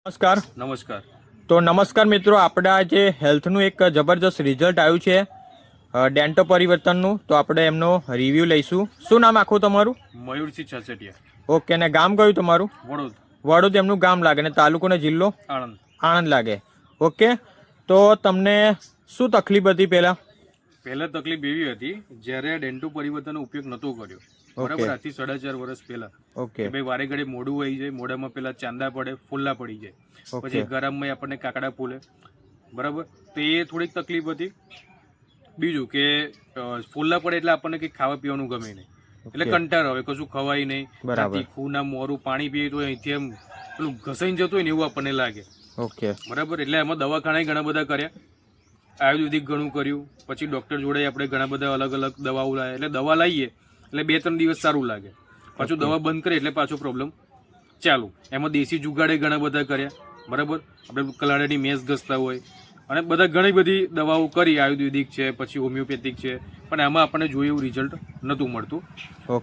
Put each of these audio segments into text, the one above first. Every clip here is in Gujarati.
નમસ્કાર. નમસ્કાર. તો નમસ્કાર મિત્રો, આપણે આજે હેલ્થનું એક જબરજસ્ત રિઝલ્ટ આવ્યું છે ડેન્ટો પરિવર્તનનું, તો આપણે એમનો રિવ્યૂ લઈશું. શું નામ આખું તમારું? મયુરસિંહ છાસેટિયા. ઓકે, ને ગામ કયું તમારું? વડોદ. વડોદ એમનું ગામ લાગે, ને તાલુકો ને જિલ્લો? આણંદ. આણંદ લાગે. ઓકે, તો તમને શું તકલીફ હતી પહેલાં? પહેલા તકલીફ એવી હતી જ્યારે ડેન્ટો પરિવર્તનનો ઉપયોગ નહોતો કર્યો, બરાબર, આજથી 4.5 વર્ષ પહેલા. ઓકે, કે ભાઈ વારે ઘડી મોઢું વહી જાય, મોઢામાં પેલા ચાંદા પડે, ફૂલ્લા પડી જાય, પછી ગરમમાં આપણને કાકડા ફૂલે, બરાબર. તો એ થોડીક તકલીફ હતી. બીજું કે ફૂલ્લા પડે એટલે આપણને કંઈક ખાવા પીવાનું ગમે નહીં, એટલે કંટાળો આવે, કશું ખવાય નહીં, તીખું ના મોરું પાણી પીએ તો અહીંથી એમ પેલું ઘસાઈને જતું હોય ને એવું આપણને લાગે. ઓકે, બરાબર. એટલે એમાં દવાખાના ઘણા બધા કર્યા, આયુર્વેદિક ઘણું કર્યું, પછી ડોક્ટર જોડે આપણે ઘણા બધા અલગ અલગ દવાઓ લાવ્યા. એટલે દવા લાવીએ એટલે 2-3 દિવસ સારું લાગે, પાછું દવા બંધ કરીએ એટલે પાછો પ્રોબ્લેમ ચાલુ. એમાં દેશી જુગાડે ઘણા બધા કર્યા, બરાબર. આપણે કલાડાની મેસ ઘસતા હોય અને બધા ઘણી બધી દવાઓ કરી, આયુર્વેદિક છે, પછી હોમિયોપેથિક છે, પણ એમાં આપણને જોઈએ એવું રિઝલ્ટ નહોતું મળતું.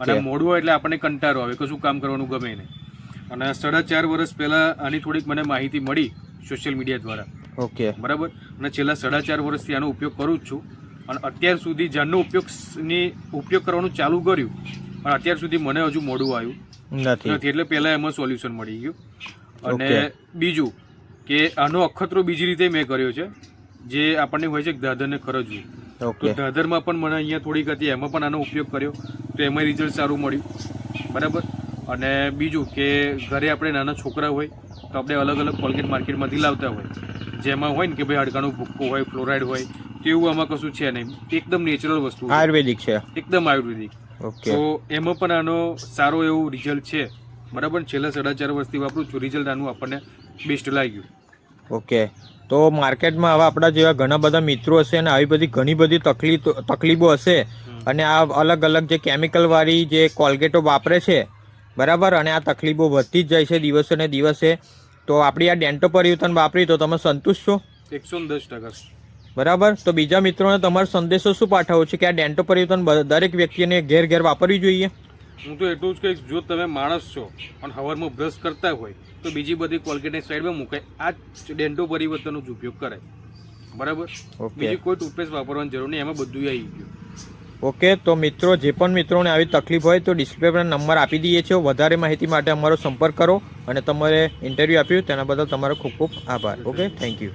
અને મોડું હોય એટલે આપણને કંટાળો આવે, કશું કામ કરવાનું ગમે નહીં. અને 4.5 વર્ષ પહેલા આની થોડીક મને માહિતી મળી સોશિયલ મીડિયા દ્વારા. ઓકે, બરાબર. અને છેલ્લા 4.5 વર્ષથી આનો ઉપયોગ કરું જ છું. અને અત્યાર સુધી જ્યારનો ઉપયોગ કરવાનું ચાલુ કર્યું, પણ અત્યાર સુધી મને હજુ મોડું આવ્યું નથી. એટલે પહેલા એમાં સોલ્યુશન મળી ગયું. અને બીજું કે આનો અખતરો બીજી રીતે મેં કર્યો છે, જે આપણને હોય છે દાદરને ખરજવું. તો દાદરમાં પણ મને અહીંયા થોડીક હતી, એમાં પણ આનો ઉપયોગ કર્યો, તો એમાં રિઝલ્ટ સારું મળ્યું, બરાબર. અને બીજું કે ઘરે આપણે નાના છોકરા હોય તો આપણે અલગ અલગ કોલગેટ માર્કેટમાંથી લાવતા હોય, જેમાં હોય ને કે ભાઈ હાડકાનું ભૂક્કો હોય, ફ્લોરાઇડ હોય, તો એવું આમાં કશું છે નહીં, એકદમ નેચરલ વસ્તુ, આયુર્વેદિક છે, એકદમ આયુર્વેદિક. તો એમાં પણ આનો સારો એવું રિઝલ્ટ છે, બરાબર. છેલ્લા 4.5 વર્ષથી વાપરું છું, રિઝલ્ટ આનું આપણને બેસ્ટ લાગ્યું. ઓકે, તો માર્કેટમાં હવે આપણા જેવા ઘણા બધા મિત્રો હશે અને આવી બધી ઘણી બધી તકલીફો હશે, અને આ અલગ અલગ જે કેમિકલ વાળી જે કોલગેટો વાપરે છે, બરાબર, અને આ તકલીફો વધતી જ જાય છે દિવસે ને દિવસે. તો આપણી આ ડેન્ટો પરિવર્તન વાપરી તો તમે સંતુષ્ટ છો? 110%. બરાબર. તો બીજા મિત્રોને તમારો સંદેશો શું પાઠવો છે કે આ ડેન્ટો પરિવર્તન દરેક વ્યક્તિને ઘેર વાપરવી જોઈએ? હું તો એટલું જ કહીશ, જો તમે માણસ છો અને સવારમાં બ્રશ કરતા હોય તો બીજી બધી કોલગેટની સાઈડમાં મૂકાય, આ જ ડેન્ટો પરિવર્તનનો જ ઉપયોગ કરાય, બરાબર. બીજી કોઈ ટૂથપેસ્ટ વાપરવાની જરૂર નહીં, એમાં બધું આવી ગયું. ઓકે, તો મિત્રો, જે પણ મિત્રોને આવી તકલીફ હોય તો ડિસ્પ્લે પર નંબર આપી દઈએ છીએ. વધારે માહિતી માટે અમારો સંપર્ક કરો. અને તમારે ઇન્ટરવ્યૂ આપ્યું તેના બદલ તમારો ખૂબ ખૂબ આભાર. Okay, thank you.